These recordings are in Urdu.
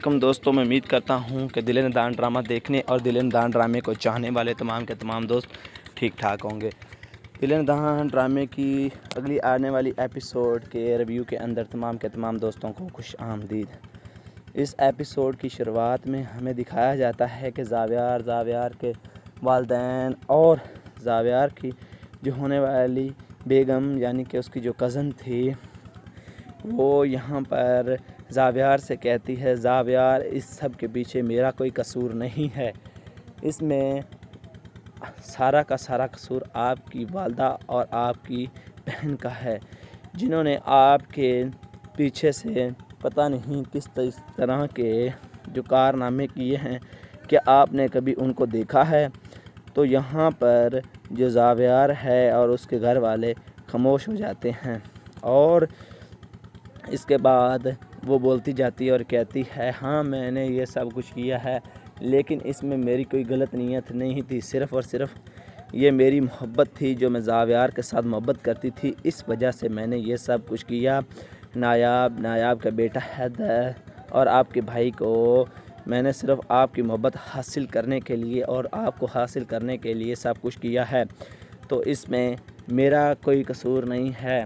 دوستوں میں امید کرتا ہوں کہ دل ندان ڈرامہ دیکھنے اور دل ندان ڈرامے کو چاہنے والے تمام کے تمام دوست ٹھیک ٹھاک ہوں گے۔ دل ندان ڈرامے کی اگلی آنے والی ایپیسوڈ کے ریویو کے اندر تمام کے تمام دوستوں کو خوش آمدید۔ اس ایپیسوڈ کی شروعات میں ہمیں دکھایا جاتا ہے کہ زاویار کے والدین اور زاویار کی جو ہونے والی بیگم یعنی کہ اس کی جو کزن تھی وہ یہاں پر زاویار سے کہتی ہے زاویار اس سب کے پیچھے میرا کوئی قصور نہیں ہے، اس میں سارا کا سارا قصور آپ کی والدہ اور آپ کی بہن کا ہے، جنہوں نے آپ کے پیچھے سے پتہ نہیں کس طرح کے جو کارنامے کیے ہیں کہ آپ نے کبھی ان کو دیکھا ہے۔ تو یہاں پر جو زاویار ہے اور اس کے گھر والے خاموش ہو جاتے ہیں اور اس کے بعد وہ بولتی جاتی ہے اور کہتی ہے ہاں میں نے یہ سب کچھ کیا ہے، لیکن اس میں میری کوئی غلط نیت نہیں تھی، صرف اور صرف یہ میری محبت تھی جو میں زاویار کے ساتھ محبت کرتی تھی، اس وجہ سے میں نے یہ سب کچھ کیا۔ نایاب کا بیٹا حیدر اور آپ کے بھائی کو میں نے صرف آپ کی محبت حاصل کرنے کے لیے اور آپ کو حاصل کرنے کے لیے سب کچھ کیا ہے، تو اس میں میرا کوئی قصور نہیں ہے،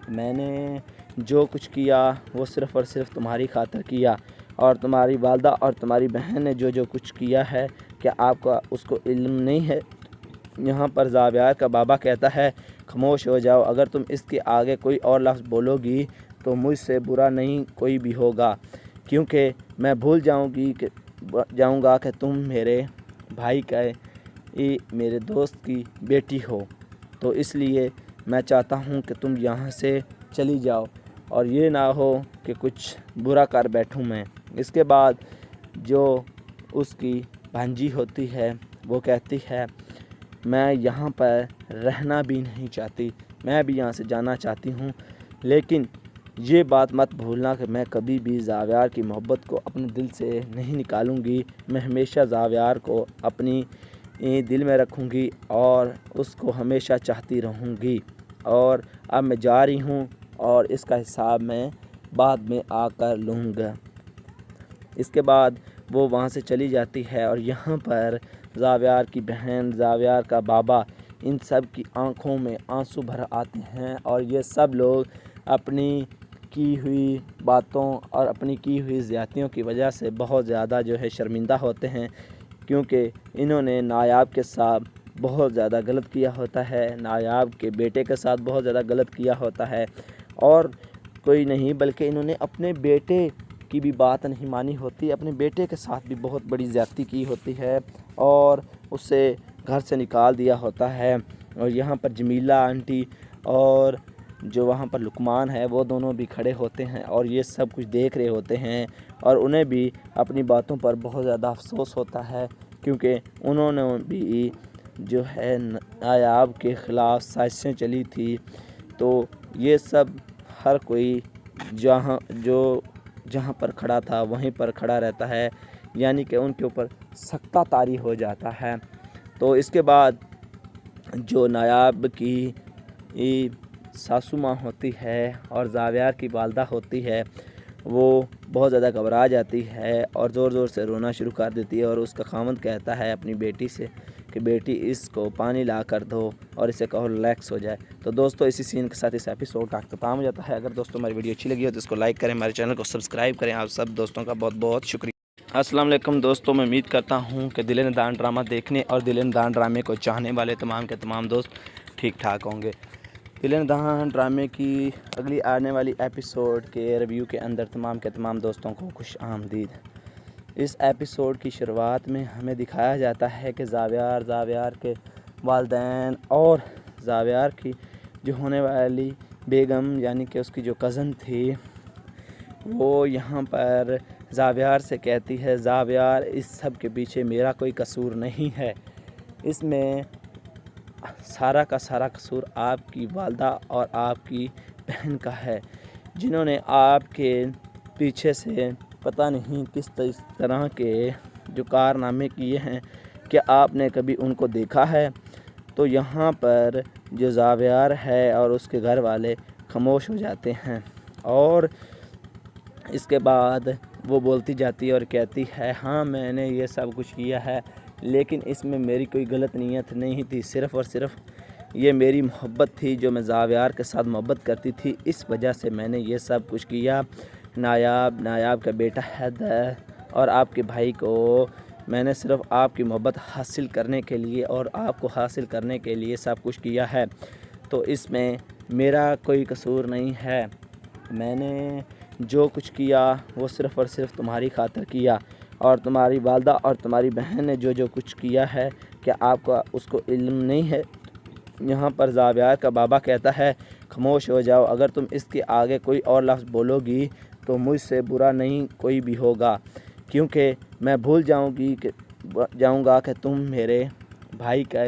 میں نے جو کچھ کیا وہ صرف اور صرف تمہاری خاطر کیا، اور تمہاری والدہ اور تمہاری بہن نے جو کچھ کیا ہے کہ آپ کا اس کو علم نہیں ہے۔ یہاں پر زاویار کا بابا کہتا ہے خاموش ہو جاؤ، اگر تم اس کے آگے کوئی اور لفظ بولو گی تو مجھ سے برا نہیں کوئی بھی ہوگا، کیونکہ میں بھول جاؤں گا کہ تم میرے بھائی کا میرے دوست کی بیٹی ہو، تو اس لیے میں چاہتا ہوں کہ تم یہاں سے چلی جاؤ اور یہ نہ ہو کہ کچھ برا کر بیٹھوں میں۔ اس کے بعد جو اس کی بھانجی ہوتی ہے وہ کہتی ہے میں یہاں پر رہنا بھی نہیں چاہتی، میں بھی یہاں سے جانا چاہتی ہوں، لیکن یہ بات مت بھولنا کہ میں کبھی بھی زاویار کی محبت کو اپنے دل سے نہیں نکالوں گی، میں ہمیشہ زاویار کو اپنی دل میں رکھوں گی اور اس کو ہمیشہ چاہتی رہوں گی، اور اب میں جا رہی ہوں اور اس کا حساب میں بعد میں آ کر لوں گا۔ اس کے بعد وہ وہاں سے چلی جاتی ہے اور یہاں پر زاویار کی بہن، زاویار کا بابا، ان سب کی آنکھوں میں آنسو بھر آتے ہیں اور یہ سب لوگ اپنی کی ہوئی باتوں اور اپنی کی ہوئی زیادتیوں کی وجہ سے بہت زیادہ شرمندہ ہوتے ہیں، کیونکہ انہوں نے نایاب کے ساتھ بہت زیادہ غلط کیا ہوتا ہے، نایاب کے بیٹے کے ساتھ بہت زیادہ غلط کیا ہوتا ہے، اور کوئی نہیں بلکہ انہوں نے اپنے بیٹے کی بھی بات نہیں مانی ہوتی، اپنے بیٹے کے ساتھ بھی بہت بڑی زیادتی کی ہوتی ہے اور اسے گھر سے نکال دیا ہوتا ہے۔ اور یہاں پر جمیلہ آنٹی اور جو وہاں پر لقمان ہے وہ دونوں بھی کھڑے ہوتے ہیں اور یہ سب کچھ دیکھ رہے ہوتے ہیں، اور انہیں بھی اپنی باتوں پر بہت زیادہ افسوس ہوتا ہے، کیونکہ انہوں نے بھی نایاب کے خلاف سازشیں چلی تھی، تو یہ سب ہر کوئی جہاں پر کھڑا تھا وہیں پر کھڑا رہتا ہے، یعنی کہ ان کے اوپر سکتہ طاری ہو جاتا ہے۔ تو اس کے بعد جو نایاب کی ساسو ماں ہوتی ہے اور زاویار کی والدہ ہوتی ہے وہ بہت زیادہ گھبرا جاتی ہے اور زور زور سے رونا شروع کر دیتی ہے، اور اس کا خاوند کہتا ہے اپنی بیٹی سے کہ بیٹی اس کو پانی لا کر دو اور اسے کہو ریلیکس ہو جائے۔ تو دوستو اسی سین کے ساتھ اس ایپیسوڈ کا اختتام ہو جاتا ہے۔ اگر دوستوں ہماری ویڈیو اچھی لگی ہو تو اس کو لائک کریں، ہمارے چینل کو سبسکرائب کریں۔ آپ سب دوستوں کا بہت بہت شکریہ۔ السلام علیکم دوستوں، میں امید کرتا ہوں کہ دل ندان ڈرامہ دیکھنے اور دل ندان ڈرامے کو چاہنے والے تمام کے تمام دوست ٹھیک ٹھاک ہوں گے۔ دل ندان ڈرامے کی اگلی آنے والی ایپیسوڈ کے ریویو کے اندر تمام کے تمام دوستوں کو خوش آمدید۔ اس ایپیسوڈ کی شروعات میں ہمیں دکھایا جاتا ہے کہ زاویار کے والدین اور زاویار کی جو ہونے والی بیگم یعنی کہ اس کی جو کزن تھی وہ یہاں پر زاویار سے کہتی ہے زاویار اس سب کے پیچھے میرا کوئی قصور نہیں ہے، اس میں سارا کا سارا قصور آپ کی والدہ اور آپ کی بہن کا ہے، جنہوں نے آپ کے پیچھے سے پتہ نہیں کس طرح کے جو کارنامے کیے ہیں کہ آپ نے کبھی ان کو دیکھا ہے۔ تو یہاں پر جو زاویار ہے اور اس کے گھر والے خاموش ہو جاتے ہیں اور اس کے بعد وہ بولتی جاتی ہے اور کہتی ہے ہاں میں نے یہ سب کچھ کیا ہے، لیکن اس میں میری کوئی غلط نیت نہیں تھی، صرف اور صرف یہ میری محبت تھی جو میں زاویار کے ساتھ محبت کرتی تھی، اس وجہ سے میں نے یہ سب کچھ کیا۔ نایاب کا بیٹا حیدر اور آپ کے بھائی کو میں نے صرف آپ کی محبت حاصل کرنے کے لیے اور آپ کو حاصل کرنے کے لیے سب کچھ کیا ہے، تو اس میں میرا کوئی قصور نہیں ہے۔ میں نے جو کچھ کیا وہ صرف اور صرف تمہاری خاطر کیا، اور تمہاری والدہ اور تمہاری بہن نے جو کچھ کیا ہے کہ آپ کا اس کو علم نہیں ہے۔ یہاں پر زاویار کا بابا کہتا ہے خاموش ہو جاؤ، اگر تم اس کے آگے کوئی اور لفظ بولو گی تو مجھ سے برا نہیں کوئی بھی ہوگا، کیونکہ میں بھول جاؤں گا کہ تم میرے بھائی کا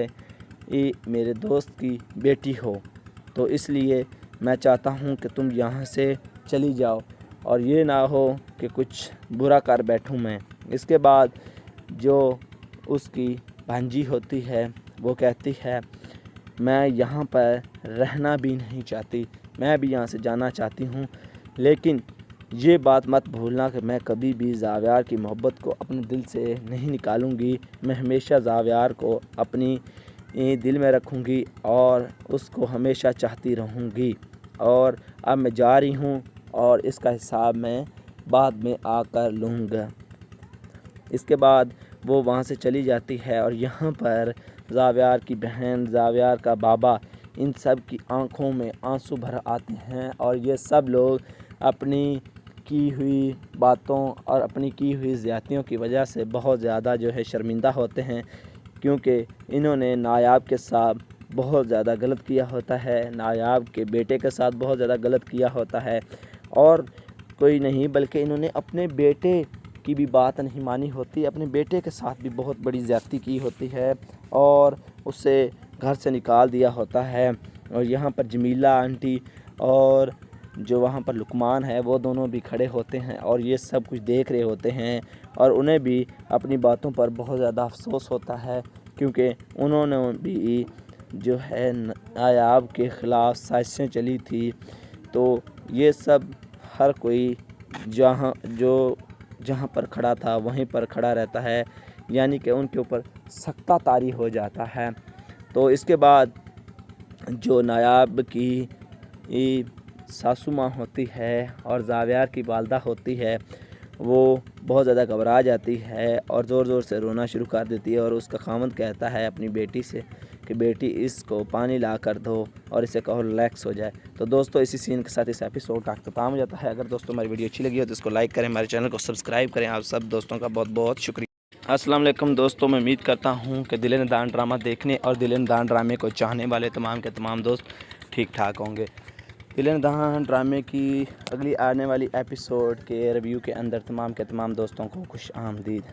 میرے دوست کی بیٹی ہو، تو اس لیے میں چاہتا ہوں کہ تم یہاں سے چلی جاؤ اور یہ نہ ہو کہ کچھ برا کر بیٹھوں میں۔ اس کے بعد جو اس کی بھانجی ہوتی ہے وہ کہتی ہے میں یہاں پر رہنا بھی نہیں چاہتی، میں بھی یہاں سے جانا چاہتی ہوں، لیکن یہ بات مت بھولنا کہ میں کبھی بھی زاویار کی محبت کو اپنے دل سے نہیں نکالوں گی، میں ہمیشہ زاویار کو اپنی دل میں رکھوں گی اور اس کو ہمیشہ چاہتی رہوں گی، اور اب میں جا رہی ہوں اور اس کا حساب میں بعد میں آ کر لوں گا۔ اس کے بعد وہ وہاں سے چلی جاتی ہے اور یہاں پر زاویار کی بہن، زاویار کا بابا، ان سب کی آنکھوں میں آنسو بھر آتے ہیں اور یہ سب لوگ اپنی کی ہوئی باتوں اور اپنی کی ہوئی زیادتیوں کی وجہ سے بہت زیادہ شرمندہ ہوتے ہیں، کیونکہ انہوں نے نایاب کے ساتھ بہت زیادہ غلط کیا ہوتا ہے، نایاب کے بیٹے کے ساتھ بہت زیادہ غلط کیا ہوتا ہے، اور کوئی نہیں بلکہ انہوں نے اپنے بیٹے کی بھی بات نہیں مانی ہوتی، اپنے بیٹے کے ساتھ بھی بہت بڑی زیادتی کی ہوتی ہے اور اسے گھر سے نکال دیا ہوتا ہے۔ اور یہاں پر جمیلہ آنٹی اور جو وہاں پر لقمان ہے وہ دونوں بھی کھڑے ہوتے ہیں اور یہ سب کچھ دیکھ رہے ہوتے ہیں، اور انہیں بھی اپنی باتوں پر بہت زیادہ افسوس ہوتا ہے، کیونکہ انہوں نے بھی نایاب کے خلاف سازشیں چلی تھی، تو یہ سب ہر کوئی جہاں پر کھڑا تھا وہیں پر کھڑا رہتا ہے، یعنی کہ ان کے اوپر سکتہ طاری ہو جاتا ہے۔ تو اس کے بعد جو نایاب کی ساسو ماں ہوتی ہے اور زاویار کی والدہ ہوتی ہے وہ بہت زیادہ گھبرا جاتی ہے اور زور زور سے رونا شروع کر دیتی ہے، اور اس کا خاوند کہتا ہے اپنی بیٹی سے کہ بیٹی اس کو پانی لا کر دو اور اسے کہو ریلیکس ہو جائے۔ تو دوستو اسی سین کے ساتھ اس ایپیسوڈ کا اختتام ہو جاتا ہے۔ اگر دوستو ہماری ویڈیو اچھی لگی ہو تو اس کو لائک کریں، ہمارے چینل کو سبسکرائب کریں۔ آپ سب دوستوں کا بہت بہت شکریہ۔ السلام علیکم دوستوں، میں امید کرتا ہوں کہ دل ندان ڈرامہ دیکھنے اور دل ندان ڈرامے کو چاہنے والے تمام کے تمام دوست ٹھیک ٹھاک ہوں گے۔ دل ندان ڈرامے کی اگلی آنے والی ایپیسوڈ کے ریویو کے اندر تمام کے تمام دوستوں کو خوش آمدید۔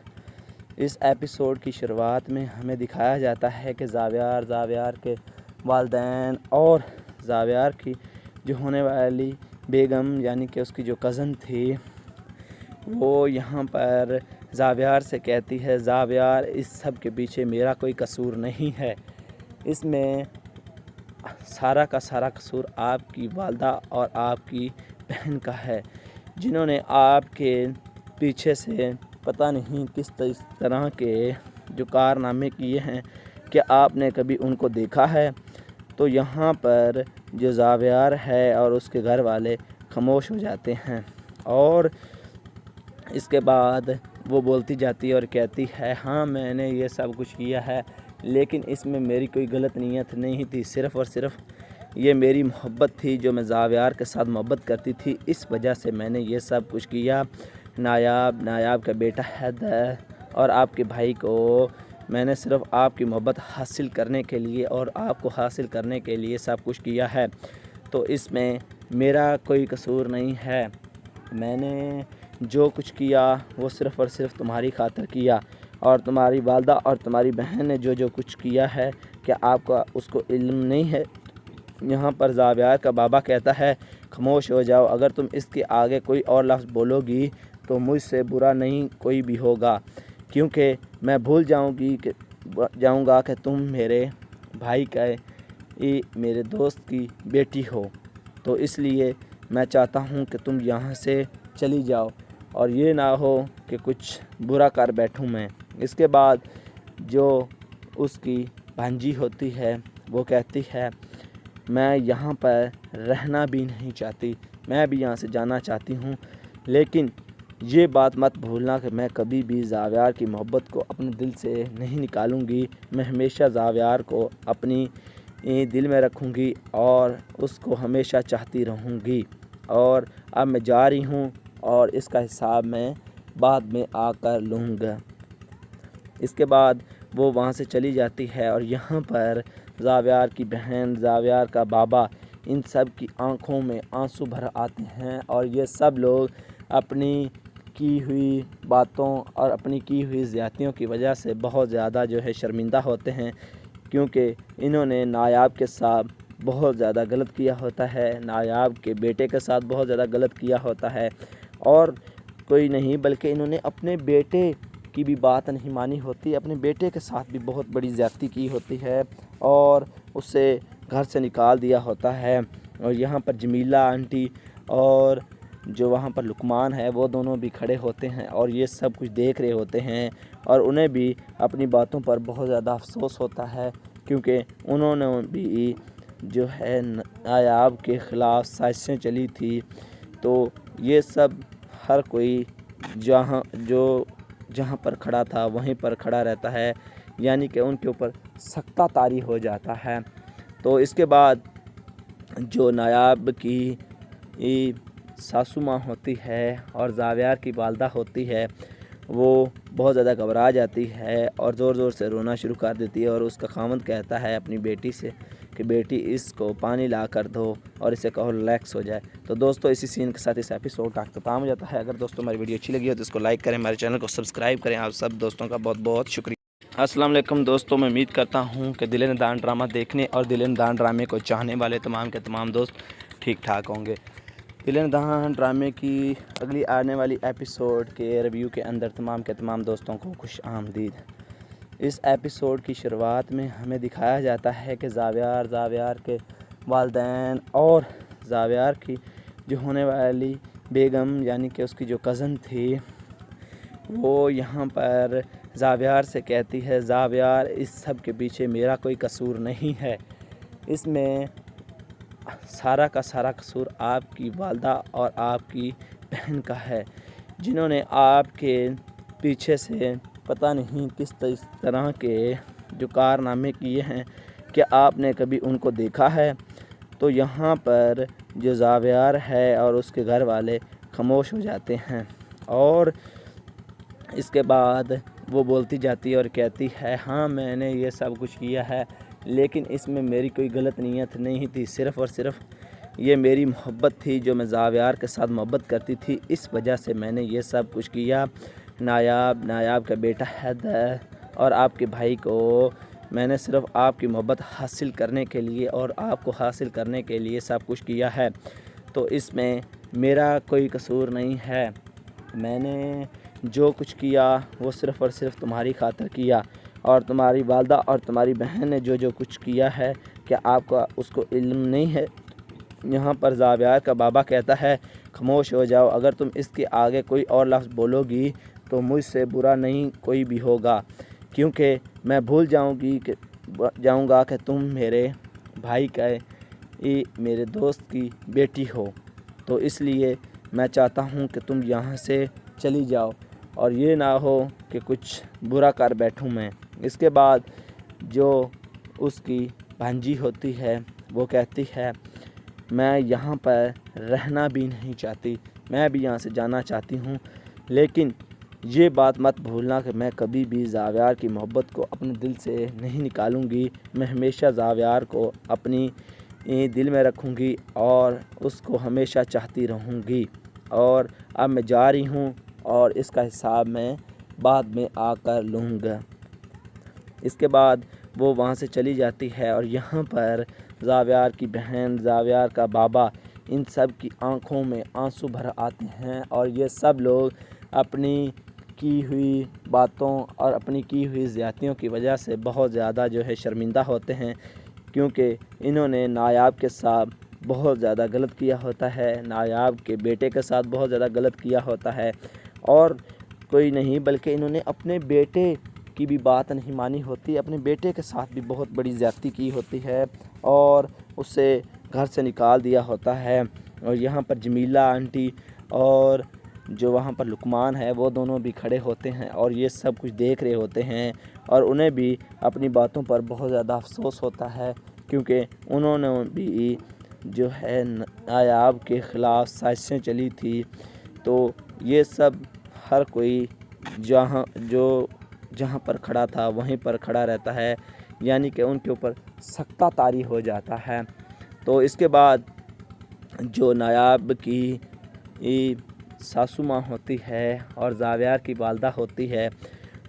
اس ایپیسوڈ کی شروعات میں ہمیں دکھایا جاتا ہے کہ زاویار کے والدین اور زاویار کی جو ہونے والی بیگم یعنی کہ اس کی جو کزن تھی وہ یہاں پر زاویار سے کہتی ہے زاویار اس سب کے پیچھے میرا کوئی قصور نہیں ہے، اس میں سارا کا سارا قصور آپ کی والدہ اور آپ کی بہن کا ہے، جنہوں نے آپ کے پیچھے سے پتہ نہیں کس طرح کے جو کارنامے کیے ہیں کہ آپ نے کبھی ان کو دیکھا ہے۔ تو یہاں پر جو زاویار ہے اور اس کے گھر والے خاموش ہو جاتے ہیں، اور اس کے بعد وہ بولتی جاتی ہے اور کہتی ہے ہاں میں نے یہ سب کچھ کیا ہے، لیکن اس میں میری کوئی غلط نیت نہیں تھی، صرف اور صرف یہ میری محبت تھی جو میں زاویار کے ساتھ محبت کرتی تھی، اس وجہ سے میں نے یہ سب کچھ کیا۔ نایاب کا بیٹا حیدر اور آپ کے بھائی کو میں نے صرف آپ کی محبت حاصل کرنے کے لیے اور آپ کو حاصل کرنے کے لیے سب کچھ کیا ہے، تو اس میں میرا کوئی قصور نہیں ہے۔ میں نے جو کچھ کیا وہ صرف اور صرف تمہاری خاطر کیا، اور تمہاری والدہ اور تمہاری بہن نے جو کچھ کیا ہے کہ آپ کا اس کو علم نہیں ہے۔ یہاں پر زاویار کا بابا کہتا ہے خاموش ہو جاؤ، اگر تم اس کے آگے کوئی اور لفظ بولو گی تو مجھ سے برا نہیں کوئی بھی ہوگا، کیونکہ میں بھول جاؤں گا کہ تم میرے بھائی کا میرے دوست کی بیٹی ہو، تو اس لیے میں چاہتا ہوں کہ تم یہاں سے چلی جاؤ اور یہ نہ ہو کہ کچھ برا کر بیٹھوں میں۔ اس کے بعد جو اس کی بھانجی ہوتی ہے وہ کہتی ہے میں یہاں پر رہنا بھی نہیں چاہتی، میں بھی یہاں سے جانا چاہتی ہوں، لیکن یہ بات مت بھولنا کہ میں کبھی بھی زاویار کی محبت کو اپنے دل سے نہیں نکالوں گی، میں ہمیشہ زاویار کو اپنی دل میں رکھوں گی اور اس کو ہمیشہ چاہتی رہوں گی، اور اب میں جا رہی ہوں اور اس کا حساب میں بعد میں آ کر لوں گا۔ اس کے بعد وہ وہاں سے چلی جاتی ہے اور یہاں پر زاویار کی بہن، زاویار کا بابا، ان سب کی آنکھوں میں آنسو بھر آتے ہیں اور یہ سب لوگ اپنی کی ہوئی باتوں اور اپنی کی ہوئی زیادتیوں کی وجہ سے بہت زیادہ جو ہے شرمندہ ہوتے ہیں، کیونکہ انہوں نے نایاب کے ساتھ بہت زیادہ غلط کیا ہوتا ہے، نایاب کے بیٹے کے ساتھ بہت زیادہ غلط کیا ہوتا ہے، اور کوئی نہیں بلکہ انہوں نے اپنے بیٹے کی بھی بات نہیں مانی ہوتی، اپنے بیٹے کے ساتھ بھی بہت بڑی زیادتی کی ہوتی ہے اور اسے گھر سے نکال دیا ہوتا ہے۔ اور یہاں پر جمیلہ آنٹی اور جو وہاں پر لقمان ہے وہ دونوں بھی کھڑے ہوتے ہیں اور یہ سب کچھ دیکھ رہے ہوتے ہیں، اور انہیں بھی اپنی باتوں پر بہت زیادہ افسوس ہوتا ہے، کیونکہ انہوں نے بھی جو ہے نایاب کے خلاف سازشیں چلی تھی۔ تو یہ سب ہر کوئی جہاں پر کھڑا تھا وہیں پر کھڑا رہتا ہے، یعنی کہ ان کے اوپر سکتہ طاری ہو جاتا ہے۔ تو اس کے بعد جو نایاب کی ساسو ماں ہوتی ہے اور زاویار کی والدہ ہوتی ہے وہ بہت زیادہ گھبرا جاتی ہے اور زور زور سے رونا شروع کر دیتی ہے، اور اس کا خاوند کہتا ہے اپنی بیٹی سے کہ بیٹی اس کو پانی لا کر دو اور اسے کہو ریلیکس ہو جائے۔ تو دوستو اسی سین کے ساتھ اس ایپیسوڈ کا اختتام ہو جاتا ہے۔ اگر دوستو ہماری ویڈیو اچھی لگی ہو تو اس کو لائک کریں، ہمارے چینل کو سبسکرائب کریں۔ آپ سب دوستوں کا بہت بہت شکریہ۔ السلام علیکم دوستو، میں امید کرتا ہوں کہ دل ندان ڈرامہ دیکھنے اور دل ندان ڈرامے کو چاہنے والے تمام کے تمام دوست ٹھیک ٹھاک ہوں گے۔ دل ندان ڈرامے کی اگلی آنے والی ایپیسوڈ کے ریویو کے اندر تمام کے تمام دوستوں کو خوش آمدید۔ اس ایپیسوڈ کی شروعات میں ہمیں دکھایا جاتا ہے کہ زاویار کے والدین اور زاویار کی جو ہونے والی بیگم یعنی کہ اس کی جو کزن تھی وہ یہاں پر زاویار سے کہتی ہے زاویار اس سب کے پیچھے میرا کوئی قصور نہیں ہے، اس میں سارا کا سارا قصور آپ کی والدہ اور آپ کی بہن کا ہے، جنہوں نے آپ کے پیچھے سے پتہ نہیں کس طرح کے جو کارنامے کیے ہیں کہ آپ نے کبھی ان کو دیکھا ہے۔ تو یہاں پر جو زاویار ہے اور اس کے گھر والے خاموش ہو جاتے ہیں، اور اس کے بعد وہ بولتی جاتی ہے اور کہتی ہے ہاں میں نے یہ سب کچھ کیا ہے، لیکن اس میں میری کوئی غلط نیت نہیں تھی، صرف اور صرف یہ میری محبت تھی، جو میں زاویار کے ساتھ محبت کرتی تھی، اس وجہ سے میں نے یہ سب کچھ کیا۔ نایاب کا بیٹا حیدر اور آپ کے بھائی کو میں نے صرف آپ کی محبت حاصل کرنے کے لیے اور آپ کو حاصل کرنے کے لیے سب کچھ کیا ہے، تو اس میں میرا کوئی قصور نہیں ہے، میں نے جو کچھ کیا وہ صرف اور صرف تمہاری خاطر کیا، اور تمہاری والدہ اور تمہاری بہن نے جو کچھ کیا ہے کیا آپ کا اس کو علم نہیں ہے۔ یہاں پر زاویار کا بابا کہتا ہے خاموش ہو جاؤ، اگر تم اس کے آگے کوئی اور لفظ بولو گی تو مجھ سے برا نہیں کوئی بھی ہوگا، کیونکہ میں بھول جاؤں گا کہ تم میرے بھائی کا میرے دوست کی بیٹی ہو، تو اس لیے میں چاہتا ہوں کہ تم یہاں سے چلی جاؤ اور یہ نہ ہو کہ کچھ برا کر بیٹھوں میں۔ اس کے بعد جو اس کی بھانجی ہوتی ہے وہ کہتی ہے میں یہاں پر رہنا بھی نہیں چاہتی، میں بھی یہاں سے جانا چاہتی ہوں، لیکن یہ بات مت بھولنا کہ میں کبھی بھی زاویار کی محبت کو اپنے دل سے نہیں نکالوں گی، میں ہمیشہ زاویار کو اپنی دل میں رکھوں گی اور اس کو ہمیشہ چاہتی رہوں گی، اور اب میں جا رہی ہوں اور اس کا حساب میں بعد میں آ کر لوں گا۔ اس کے بعد وہ وہاں سے چلی جاتی ہے اور یہاں پر زاویار کی بہن، زاویار کا بابا، ان سب کی آنکھوں میں آنسو بھر آتے ہیں اور یہ سب لوگ اپنی کی ہوئی باتوں اور اپنی کی ہوئی زیادتیوں کی وجہ سے بہت زیادہ جو ہے شرمندہ ہوتے ہیں، کیونکہ انہوں نے نایاب کے ساتھ بہت زیادہ غلط کیا ہوتا ہے، نایاب کے بیٹے کے ساتھ بہت زیادہ غلط کیا ہوتا ہے، اور کوئی نہیں بلکہ انہوں نے اپنے بیٹے کی بھی بات نہیں مانی ہوتی، اپنے بیٹے کے ساتھ بھی بہت بڑی زیادتی کی ہوتی ہے اور اسے گھر سے نکال دیا ہوتا ہے۔ اور یہاں پر جمیلہ آنٹی اور جو وہاں پر لقمان ہے وہ دونوں بھی کھڑے ہوتے ہیں اور یہ سب کچھ دیکھ رہے ہوتے ہیں، اور انہیں بھی اپنی باتوں پر بہت زیادہ افسوس ہوتا ہے، کیونکہ انہوں نے بھی جو ہے نایاب کے خلاف سازشیں چلی تھی۔ تو یہ سب ہر کوئی جہاں پر کھڑا تھا وہیں پر کھڑا رہتا ہے، یعنی کہ ان کے اوپر سختہ طاری ہو جاتا ہے۔ تو اس کے بعد جو نایاب کی ساسو ماں ہوتی ہے اور زاویار کی والدہ ہوتی ہے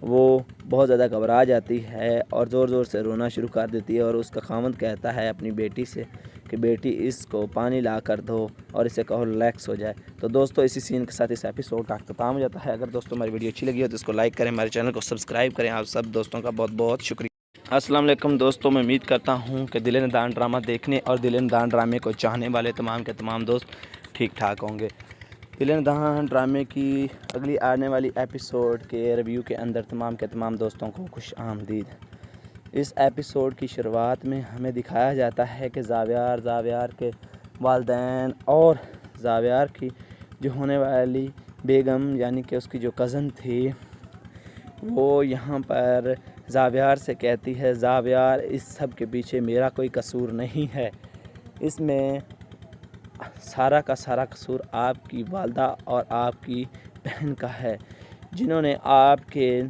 وہ بہت زیادہ گھبرا جاتی ہے اور زور زور سے رونا شروع کر دیتی ہے، اور اس کا خاوند کہتا ہے اپنی بیٹی سے کہ بیٹی اس کو پانی لا کر دو اور اسے کہو ریلیکس ہو جائے۔ تو دوستو اسی سین کے ساتھ اس ایپیسوڈ کا اختتام ہو جاتا ہے۔ اگر دوستوں ہماری ویڈیو اچھی لگی ہو تو اس کو لائک کریں، ہمارے چینل کو سبسکرائب کریں۔ آپ سب دوستوں کا بہت بہت شکریہ۔ السلام علیکم دوستوں، میں امید کرتا ہوں کہ دل ندان ڈرامہ دیکھنے اور دل ندان ڈرامے کو چاہنے والے تمام کے تمام دوست ٹھیک ٹھاک ہوں گے۔ دل ندان ڈرامے کی اگلی آنے والی ایپیسوڈ کے ریویو کے اندر تمام کے تمام دوستوں کو خوش آمدید۔ اس ایپیسوڈ کی شروعات میں ہمیں دکھایا جاتا ہے کہ زاویار کے والدین اور زاویار کی جو ہونے والی بیگم یعنی کہ اس کی جو کزن تھی وہ یہاں پر زاویار سے کہتی ہے زاویار اس سب کے پیچھے میرا کوئی قصور نہیں ہے، اس میں سارا کا سارا قصور آپ کی والدہ اور آپ کی بہن کا ہے، جنہوں نے آپ کے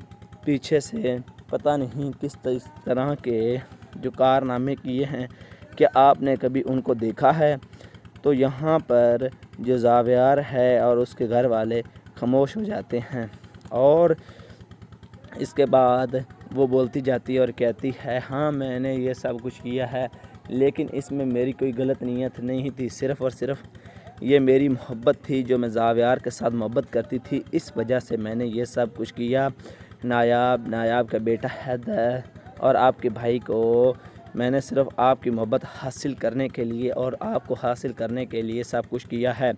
پیچھے سے پتہ نہیں کس طرح کے جو کارنامے کیے ہیں کہ آپ نے کبھی ان کو دیکھا ہے۔ تو یہاں پر جو زاویار ہے اور اس کے گھر والے خاموش ہو جاتے ہیں، اور اس کے بعد وہ بولتی جاتی ہے اور کہتی ہے ہاں میں نے یہ سب کچھ کیا ہے، لیکن اس میں میری کوئی غلط نیت نہیں تھی، صرف اور صرف یہ میری محبت تھی جو میں زاویار کے ساتھ محبت کرتی تھی، اس وجہ سے میں نے یہ سب کچھ کیا۔ نایاب کا بیٹا حیدر اور آپ کے بھائی کو میں نے صرف آپ کی محبت حاصل کرنے کے لیے اور آپ کو حاصل کرنے کے لیے سب کچھ کیا ہے،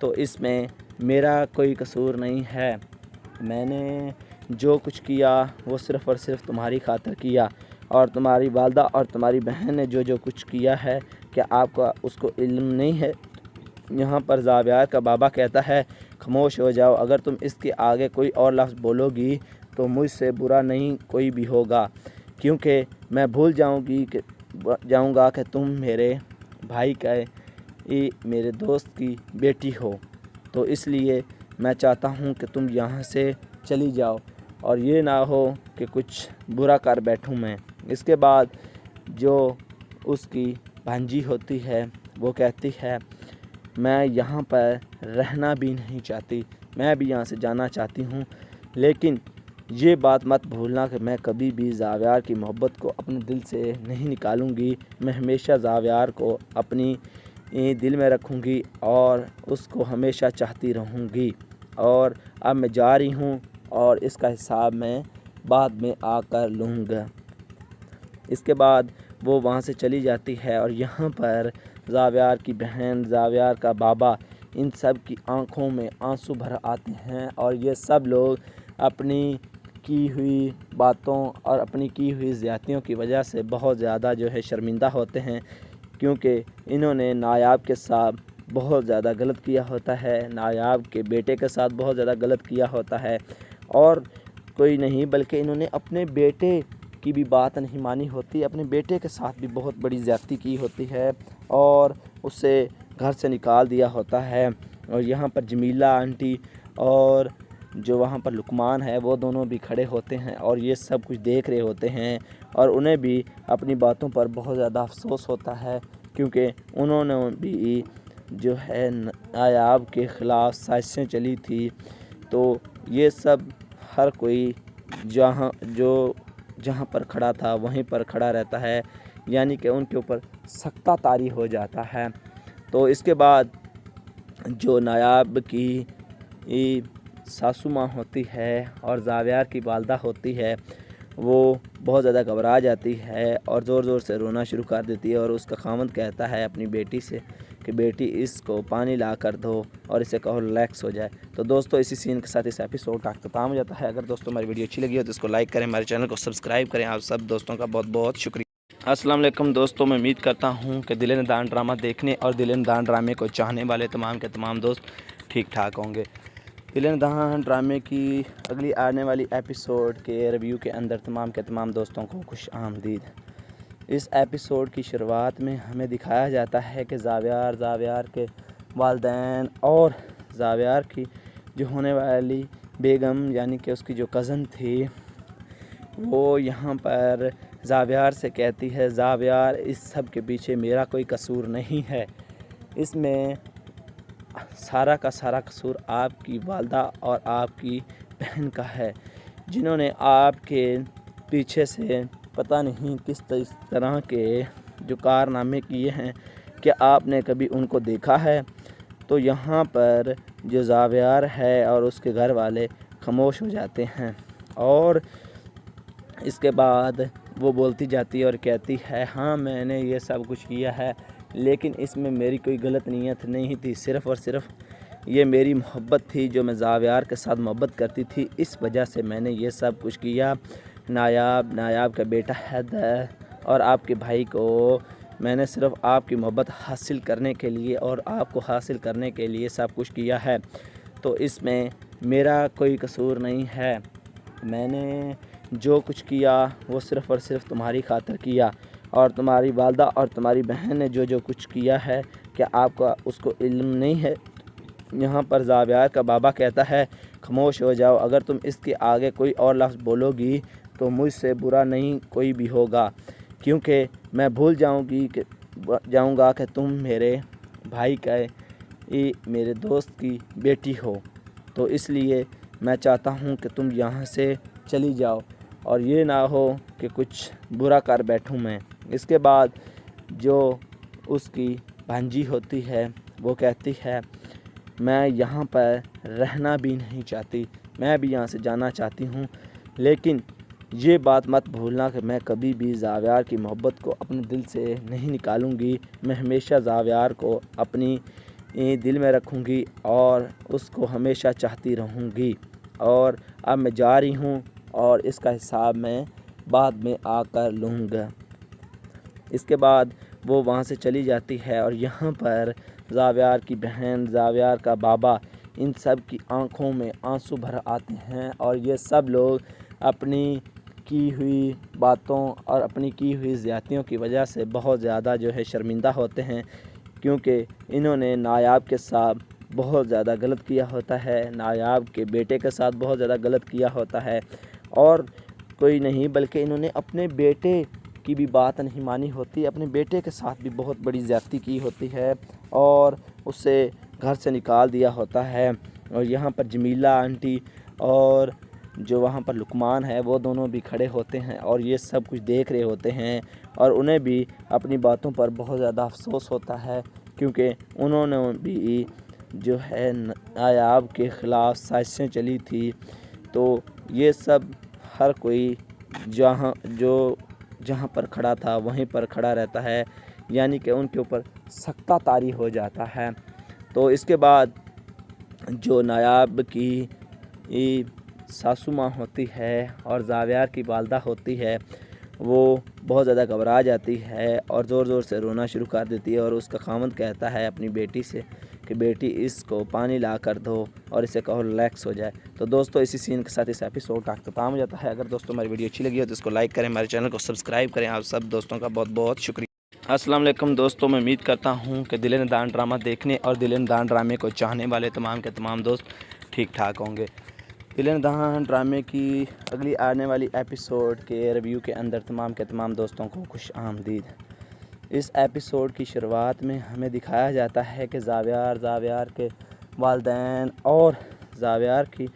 تو اس میں میرا کوئی قصور نہیں ہے، میں نے جو کچھ کیا وہ صرف اور صرف تمہاری خاطر کیا، اور تمہاری والدہ اور تمہاری بہن نے جو کچھ کیا ہے کیا آپ کا اس کو علم نہیں ہے۔ یہاں پر زاویار کا بابا کہتا ہے خاموش ہو جاؤ، اگر تم اس کے آگے کوئی اور لفظ بولو گی تو مجھ سے برا نہیں کوئی بھی ہوگا، کیونکہ میں بھول جاؤں گا کہ تم میرے بھائی کا میرے دوست کی بیٹی ہو، تو اس لیے میں چاہتا ہوں کہ تم یہاں سے چلی جاؤ اور یہ نہ ہو کہ کچھ برا کر بیٹھوں میں۔ اس کے بعد جو اس کی بھانجی ہوتی ہے وہ کہتی ہے میں یہاں پر رہنا بھی نہیں چاہتی، میں بھی یہاں سے جانا چاہتی ہوں، لیکن یہ بات مت بھولنا کہ میں کبھی بھی زاویار کی محبت کو اپنے دل سے نہیں نکالوں گی، میں ہمیشہ زاویار کو اپنی دل میں رکھوں گی اور اس کو ہمیشہ چاہتی رہوں گی، اور اب میں جا رہی ہوں اور اس کا حساب میں بعد میں آ کر لوں گا۔ اس کے بعد وہ وہاں سے چلی جاتی ہے، اور یہاں پر زاویار کی بہن، زاویار کا بابا، ان سب کی آنکھوں میں آنسو بھر آتے ہیں، اور یہ سب لوگ اپنی کی ہوئی باتوں اور اپنی کی ہوئی زیادتیوں کی وجہ سے بہت زیادہ شرمندہ ہوتے ہیں، کیونکہ انہوں نے نایاب کے ساتھ بہت زیادہ غلط کیا ہوتا ہے، نایاب کے بیٹے کے ساتھ بہت زیادہ غلط کیا ہوتا ہے، اور کوئی نہیں بلکہ انہوں نے اپنے بیٹے کی بھی بات نہیں مانی ہوتی، اپنے بیٹے کے ساتھ بھی بہت بڑی زیادتی کی ہوتی ہے اور اسے گھر سے نکال دیا ہوتا ہے۔ اور یہاں پر جمیلہ آنٹی اور جو وہاں پر لقمان ہے وہ دونوں بھی کھڑے ہوتے ہیں اور یہ سب کچھ دیکھ رہے ہوتے ہیں، اور انہیں بھی اپنی باتوں پر بہت زیادہ افسوس ہوتا ہے، کیونکہ انہوں نے بھی جو ہے نایاب کے خلاف سازشیں چلی تھی۔ تو یہ سب ہر کوئی جہاں پر کھڑا تھا وہیں پر کھڑا رہتا ہے، یعنی کہ ان کے اوپر سختہ طاری ہو جاتا ہے۔ تو اس کے بعد جو نایاب کی ساسو ماں ہوتی ہے اور زاویار کی والدہ ہوتی ہے وہ بہت زیادہ گھبرا جاتی ہے اور زور زور سے رونا شروع کر دیتی ہے، اور اس کا خاوند کہتا ہے اپنی بیٹی سے کہ بیٹی اس کو پانی لا کر دو اور اسے کہو ریلیکس ہو جائے۔ تو دوستو اسی سین کے ساتھ اس ایپیسوڈ کا اختتام ہو جاتا ہے۔ اگر دوستو ہماری ویڈیو اچھی لگی ہو تو اس کو لائک کریں، ہمارے چینل کو سبسکرائب کریں۔ آپ سب دوستوں کا بہت بہت شکریہ۔ السلام علیکم دوستو، میں امید کرتا ہوں کہ دل ندان ڈرامہ دیکھنے اور دل ندان ڈرامے کو چاہنے والے تمام کے تمام دوست ٹھیک ٹھاک ہوں گے۔ دل ندان ڈرامے کی اگلی آنے والی ایپیسوڈ کے ریویو کے اندر تمام کے تمام دوستوں کو خوش آمدید۔ اس ایپیسوڈ کی شروعات میں ہمیں دکھایا جاتا ہے کہ زاویار کے والدین اور زاویار کی جو ہونے والی بیگم یعنی کہ اس کی جو کزن تھی، وہ یہاں پر زاویار سے کہتی ہے زاویار اس سب کے پیچھے میرا کوئی قصور نہیں ہے، اس میں سارا کا سارا قصور آپ کی والدہ اور آپ کی بہن کا ہے، جنہوں نے آپ کے پیچھے سے پتہ نہیں کس طرح کے جو کارنامے کیے ہیں کہ آپ نے کبھی ان کو دیکھا ہے۔ تو یہاں پر جو زاویار ہے اور اس کے گھر والے خاموش ہو جاتے ہیں، اور اس کے بعد وہ بولتی جاتی ہے اور کہتی ہے ہاں میں نے یہ سب کچھ کیا ہے، لیکن اس میں میری کوئی غلط نیت نہیں تھی، صرف اور صرف یہ میری محبت تھی، جو میں زاویار کے ساتھ محبت کرتی تھی، اس وجہ سے میں نے یہ سب کچھ کیا۔ نایاب کا بیٹا حیدر اور آپ کے بھائی کو میں نے صرف آپ کی محبت حاصل کرنے کے لیے اور آپ کو حاصل کرنے کے لیے سب کچھ کیا ہے، تو اس میں میرا کوئی قصور نہیں ہے۔ میں نے جو کچھ کیا وہ صرف اور صرف تمہاری خاطر کیا، اور تمہاری والدہ اور تمہاری بہن نے جو کچھ کیا ہے کہ آپ کا اس کو علم نہیں ہے۔ یہاں پر زاویار کا بابا کہتا ہے خاموش ہو جاؤ، اگر تم اس کے آگے کوئی اور لفظ بولو گی تو مجھ سے برا نہیں کوئی بھی ہوگا، کیونکہ میں بھول جاؤں گا کہ تم میرے بھائی کا میرے دوست کی بیٹی ہو، تو اس لیے میں چاہتا ہوں کہ تم یہاں سے چلی جاؤ اور یہ نہ ہو کہ کچھ برا کر بیٹھوں میں۔ اس کے بعد جو اس کی بھانجی ہوتی ہے وہ کہتی ہے میں یہاں پر رہنا بھی نہیں چاہتی، میں بھی یہاں سے جانا چاہتی ہوں، لیکن یہ بات مت بھولنا کہ میں کبھی بھی زاویار کی محبت کو اپنے دل سے نہیں نکالوں گی، میں ہمیشہ زاویار کو اپنی دل میں رکھوں گی اور اس کو ہمیشہ چاہتی رہوں گی، اور اب میں جا رہی ہوں اور اس کا حساب میں بعد میں آ کر لوں گا۔ اس کے بعد وہ وہاں سے چلی جاتی ہے، اور یہاں پر زاویار کی بہن، زاویار کا بابا، ان سب کی آنکھوں میں آنسو بھر آتے ہیں، اور یہ سب لوگ اپنی کی ہوئی باتوں اور اپنی کی ہوئی زیادتیوں کی وجہ سے بہت زیادہ شرمندہ ہوتے ہیں، کیونکہ انہوں نے نایاب کے ساتھ بہت زیادہ غلط کیا ہوتا ہے، نایاب کے بیٹے کے ساتھ بہت زیادہ غلط کیا ہوتا ہے، اور کوئی نہیں بلکہ انہوں نے اپنے بیٹے کی بھی بات نہیں مانی ہوتی، اپنے بیٹے کے ساتھ بھی بہت بڑی زیادتی کی ہوتی ہے اور اسے گھر سے نکال دیا ہوتا ہے۔ اور یہاں پر جمیلہ آنٹی اور جو وہاں پر لقمان ہے وہ دونوں بھی کھڑے ہوتے ہیں اور یہ سب کچھ دیکھ رہے ہوتے ہیں، اور انہیں بھی اپنی باتوں پر بہت زیادہ افسوس ہوتا ہے، کیونکہ انہوں نے بھی نایاب کے خلاف سازشیں چلی تھی۔ تو یہ سب ہر کوئی جہاں پر کھڑا تھا وہیں پر کھڑا رہتا ہے، یعنی کہ ان کے اوپر سکتہ طاری ہو جاتا ہے۔ تو اس کے بعد جو نایاب کی ساسو ماں ہوتی ہے اور زاویار کی والدہ ہوتی ہے، وہ بہت زیادہ گھبرا جاتی ہے اور زور زور سے رونا شروع کر دیتی ہے، اور اس کا خاوند کہتا ہے اپنی بیٹی سے کہ بیٹی اس کو پانی لا کر دو اور اسے کہو ریلیکس ہو جائے۔ تو دوستو اسی سین کے ساتھ اس ایپیسوڈ کا اختتام ہو جاتا ہے۔ اگر دوستو ہماری ویڈیو اچھی لگی ہو تو اس کو لائک کریں، ہمارے چینل کو سبسکرائب کریں۔ آپ سب دوستوں کا بہت بہت شکریہ۔ السلام علیکم دوستو، میں امید کرتا ہوں کہ دل ندان ڈرامہ دیکھنے اور دل ندان ڈرامے کو چاہنے والے تمام کے تمام دوست ٹھیک ٹھاک ہوں گے۔ دل ندان ڈرامے کی اگلی آنے والی ایپیسوڈ کے ریویو کے اندر تمام کے تمام دوستوں کو خوش آمدید۔ اس ایپیسوڈ کی شروعات میں ہمیں دکھایا جاتا ہے کہ زاویار کے والدین اور زاویار کی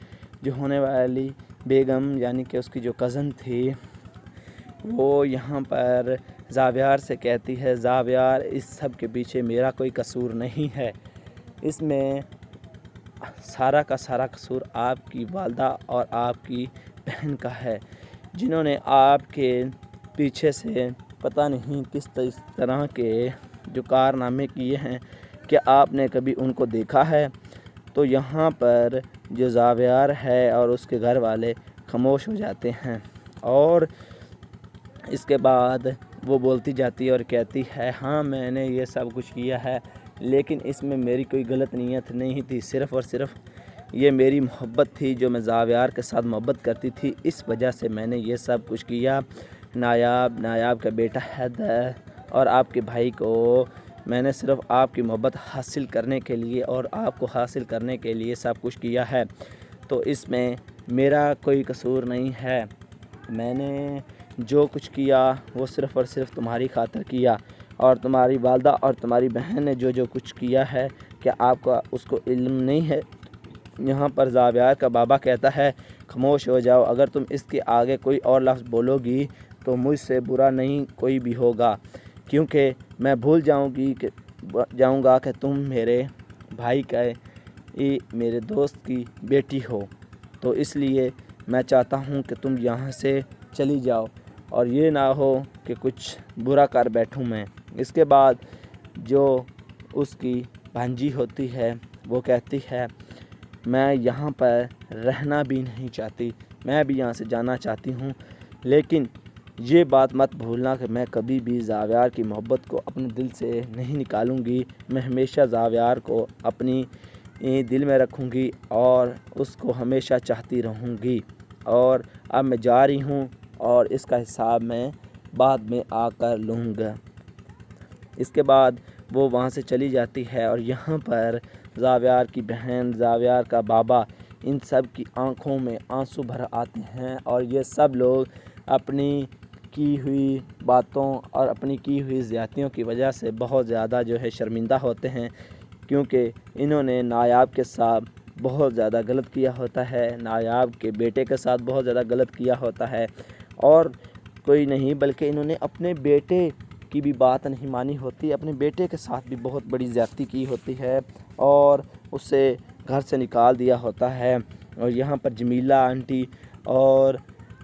جو ہونے والی بیگم یعنی کہ اس کی جو کزن تھی، وہ یہاں پر زاویار سے کہتی ہے زاویار اس سب کے پیچھے میرا کوئی قصور نہیں ہے، اس میں سارا کا سارا قصور آپ کی والدہ اور آپ کی بہن کا ہے، جنہوں نے آپ کے پیچھے سے پتہ نہیں کس طرح کے جو کارنامے کیے ہیں، کہ آپ نے کبھی ان کو دیکھا ہے؟ تو یہاں پر جو زاویار ہے اور اس کے گھر والے خاموش ہو جاتے ہیں، اور اس کے بعد وہ بولتی جاتی ہے اور کہتی ہے ہاں میں نے یہ سب کچھ کیا ہے، لیکن اس میں میری کوئی غلط نیت نہیں تھی، صرف اور صرف یہ میری محبت تھی جو میں زاویار کے ساتھ محبت کرتی تھی، اس وجہ سے میں نے یہ سب کچھ کیا۔ نایاب کا بیٹا حیدر اور آپ کے بھائی کو میں نے صرف آپ کی محبت حاصل کرنے کے لیے اور آپ کو حاصل کرنے کے لیے سب کچھ کیا ہے، تو اس میں میرا کوئی قصور نہیں ہے۔ میں نے جو کچھ کیا وہ صرف اور صرف تمہاری خاطر کیا، اور تمہاری والدہ اور تمہاری بہن نے جو کچھ کیا ہے، کہ آپ کا اس کو علم نہیں ہے؟ یہاں پر زاویار کا بابا کہتا ہے خاموش ہو جاؤ، اگر تم اس کے آگے کوئی اور لفظ بولو گی تو مجھ سے برا نہیں کوئی بھی ہوگا، کیونکہ میں بھول جاؤں گا کہ تم میرے بھائی کا میرے دوست کی بیٹی ہو، تو اس لیے میں چاہتا ہوں کہ تم یہاں سے چلی جاؤ اور یہ نہ ہو کہ کچھ برا کر بیٹھوں میں۔ اس کے بعد جو اس کی بھانجی ہوتی ہے وہ کہتی ہے میں یہاں پر رہنا بھی نہیں چاہتی، میں بھی یہاں سے جانا چاہتی ہوں، لیکن یہ بات مت بھولنا کہ میں کبھی بھی زاویار کی محبت کو اپنے دل سے نہیں نکالوں گی، میں ہمیشہ زاویار کو اپنی دل میں رکھوں گی اور اس کو ہمیشہ چاہتی رہوں گی، اور اب میں جا رہی ہوں اور اس کا حساب میں بعد میں آ کر لوں گا۔ اس کے بعد وہ وہاں سے چلی جاتی ہے، اور یہاں پر زاویار کی بہن، زاویار کا بابا، ان سب کی آنکھوں میں آنسو بھر آتے ہیں، اور یہ سب لوگ اپنی کی ہوئی باتوں اور اپنی کی ہوئی زیادتیوں کی وجہ سے بہت زیادہ شرمندہ ہوتے ہیں، کیونکہ انہوں نے نایاب کے ساتھ بہت زیادہ غلط کیا ہوتا ہے، نایاب کے بیٹے کے ساتھ بہت زیادہ غلط کیا ہوتا ہے، اور کوئی نہیں بلکہ انہوں نے اپنے بیٹے کی بھی بات نہیں مانی ہوتی، اپنے بیٹے کے ساتھ بھی بہت بڑی زیادتی کی ہوتی ہے اور اسے گھر سے نکال دیا ہوتا ہے۔ اور یہاں پر جمیلہ آنٹی اور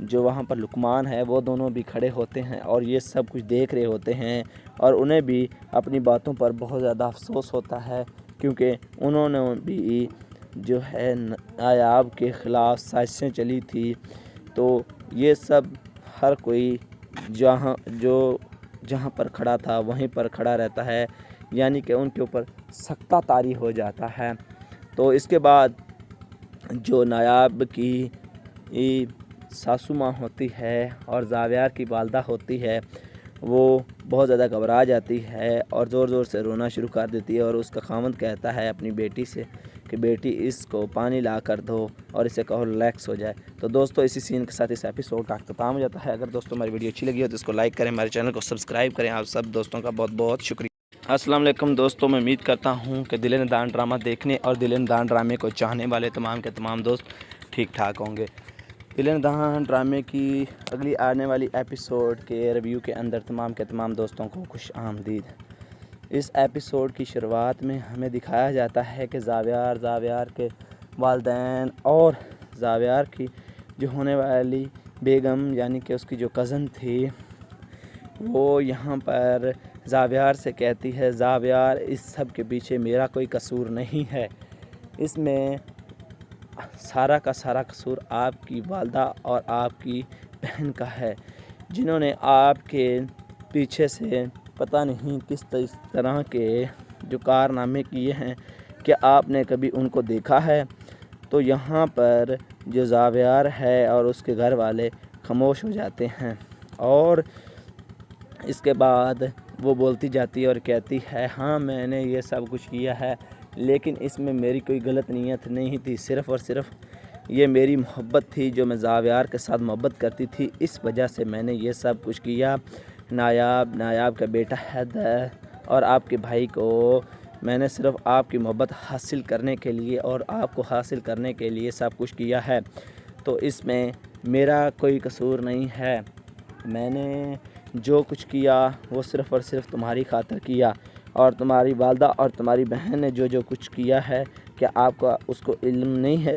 جو وہاں پر لقمان ہے وہ دونوں بھی کھڑے ہوتے ہیں اور یہ سب کچھ دیکھ رہے ہوتے ہیں، اور انہیں بھی اپنی باتوں پر بہت زیادہ افسوس ہوتا ہے، کیونکہ انہوں نے بھی نایاب کے خلاف سازشیں چلی تھی، تو یہ سب ہر کوئی جہاں پر کھڑا تھا وہیں پر کھڑا رہتا ہے، یعنی کہ ان کے اوپر سکتہ طاری ہو جاتا ہے۔ تو اس کے بعد جو نایاب کی ساسو ماں ہوتی ہے اور زاویار کی والدہ ہوتی ہے، وہ بہت زیادہ گھبرا جاتی ہے اور زور زور سے رونا شروع کر دیتی ہے، اور اس کا خاوند کہتا ہے اپنی بیٹی سے کہ بیٹی اس کو پانی لا کر دو اور اسے کہو ریلیکس ہو جائے۔ تو دوستو اسی سین کے ساتھ اس ایپیسوڈ کا اختتام ہو جاتا ہے۔ اگر دوستو ہماری ویڈیو اچھی لگی ہو تو اس کو لائک کریں، ہمارے چینل کو سبسکرائب کریں۔ آپ سب دوستوں کا بہت بہت شکریہ۔ السلام علیکم دوستوں، میں امید کرتا ہوں کہ دل ندان ڈرامہ دیکھنے اور دل ندان ڈرامے کو چاہنے والے تمام کے تمام دوست ٹھیک ٹھاک ہوں گے۔ دل ندان ڈرامے کی اگلی آنے والی ایپیسوڈ کے ریویو کے اندر تمام کے تمام دوستوں کو خوش آمدید۔ اس ایپیسوڈ کی شروعات میں ہمیں دکھایا جاتا ہے کہ زاویار کے والدین اور زاویار کی جو ہونے والی بیگم، یعنی کہ اس کی جو کزن تھی، وہ یہاں پر زاویار سے کہتی ہے زاویار اس سب کے پیچھے میرا کوئی قصور نہیں ہے، اس میں سارا کا سارا قصور آپ کی والدہ اور آپ کی بہن کا ہے، جنہوں نے آپ کے پیچھے سے پتہ نہیں کس طرح کے جو کارنامے کیے ہیں، کہ آپ نے کبھی ان کو دیکھا ہے؟ تو یہاں پر جو زاویار ہے اور اس کے گھر والے خاموش ہو جاتے ہیں، اور اس کے بعد وہ بولتی جاتی ہے اور کہتی ہے ہاں میں نے یہ سب کچھ کیا ہے، لیکن اس میں میری کوئی غلط نیت نہیں تھی، صرف اور صرف یہ میری محبت تھی جو میں زاویار کے ساتھ محبت کرتی تھی، اس وجہ سے میں نے یہ سب کچھ کیا۔ نایاب کا بیٹا حیدر اور آپ کے بھائی کو میں نے صرف آپ کی محبت حاصل کرنے کے لیے اور آپ کو حاصل کرنے کے لیے سب کچھ کیا ہے، تو اس میں میرا کوئی قصور نہیں ہے۔ میں نے جو کچھ کیا وہ صرف اور صرف تمہاری خاطر کیا، اور تمہاری والدہ اور تمہاری بہن نے جو کچھ کیا ہے، کہ آپ کا اس کو علم نہیں ہے؟